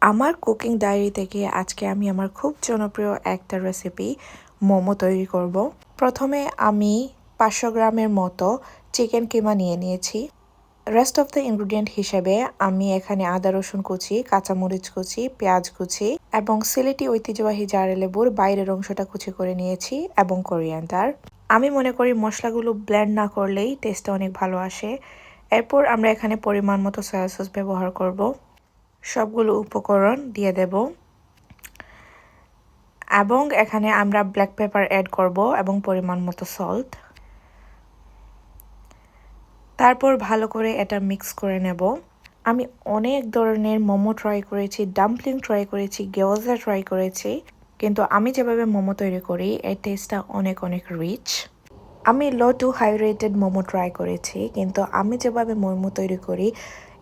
আমার cooking diary থেকে আজকে আমি আমার খুব জনপ্রিয় একটা রেসিপি মোমো তৈরি করব। প্রথমে আমি 500 গ্রামের মতো চিকেন কিমা নিয়ে নিয়েছি। রেস্ট অফ দ্য ইনগ্রিডিয়েন্ট হিসেবে আমি এখানে আদা রসুন কুচি, কাঁচামরিচ কুচি, পেঁয়াজ কুচি এবং সিলেটি ঐতিহ্যবাহী জারে লেবুর বাইরের অংশটা কুচি করে নিয়েছি এবং কোরিয়ান্ডার। আমি মনে করি মশলাগুলো ব্লেন্ড না করলেই টেস্টটা অনেক ভালো আসে। এরপর আমরা এখানে পরিমাণ মতো সয়া সস ব্যবহার করব। সবগুলো উপকরণ দিয়ে দেব এবং এখানে আমরা ব্ল্যাক পেপার অ্যাড করব এবং পরিমাণ মতো সল্ট। তারপর ভালো করে এটা মিক্স করে নেব। আমি অনেক ধরনের মোমো ট্রাই করেছি, ডাম্পলিং ট্রাই করেছি, গিয়োজা ট্রাই করেছি, কিন্তু আমি যেভাবে মোমো তৈরি করি এর টেস্টটা অনেক অনেক রিচ। আমি low to high rated momo try করেছি, কিন্তু আমি যেভাবে মোমো তৈরি করি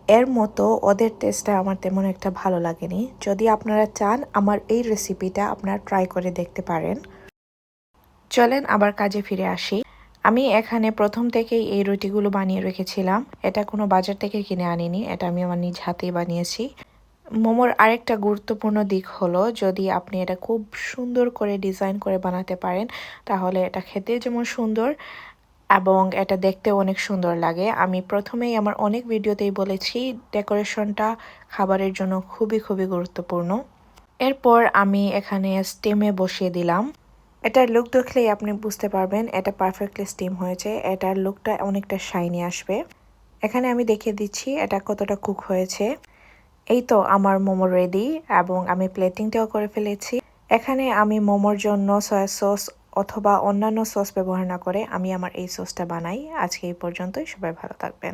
এর মতো ওদের টেস্টটা আমার তেমন একটা ভালো লাগেনি। যদি আপনারা চান আমার এই রেসিপিটা আপনারা ট্রাই করে দেখতে পারেন। চলেন আবার কাজে ফিরে আসি। আমি এখানে প্রথম থেকেই এই রুটিগুলো বানিয়ে রেখেছিলাম। এটা কোনো বাজার থেকে কিনে আনিনি, এটা আমি আমার নিজ হাতেই বানিয়েছি। মোমোর আরেকটা গুরুত্বপূর্ণ দিক হলো যদি আপনি এটা খুব সুন্দর করে ডিজাইন করে বানাতে পারেন তাহলে এটা খেতে যেমন সুন্দর এবং এটা দেখতেও অনেক সুন্দর লাগে। আমি প্রথমেই আমার অনেক ভিডিওতেই বলেছি ডেকোরেশনটা খাবারের জন্য খুবই খুবই গুরুত্বপূর্ণ। এরপর আমি এখানে স্টিমে বসিয়ে দিলাম। এটার লুক দেখলেই আপনি বুঝতে পারবেন এটা পারফেক্টলি স্টিম হয়েছে। এটার লুকটা অনেকটা শাইনি আসবে। এখানে আমি দেখিয়ে দিচ্ছি এটা কতটা কুক হয়েছে। এই তো আমার মোমো রেডি এবং আমি প্লেটিংটাও করে ফেলেছি। এখানে আমি মোমোর জন্য সয়া সস অথবা অন্যান্য সস ব্যবহার না করে আমি আমার এই সসটা বানাই। আজকে এই পর্যন্তই, সবাই ভালো থাকবেন।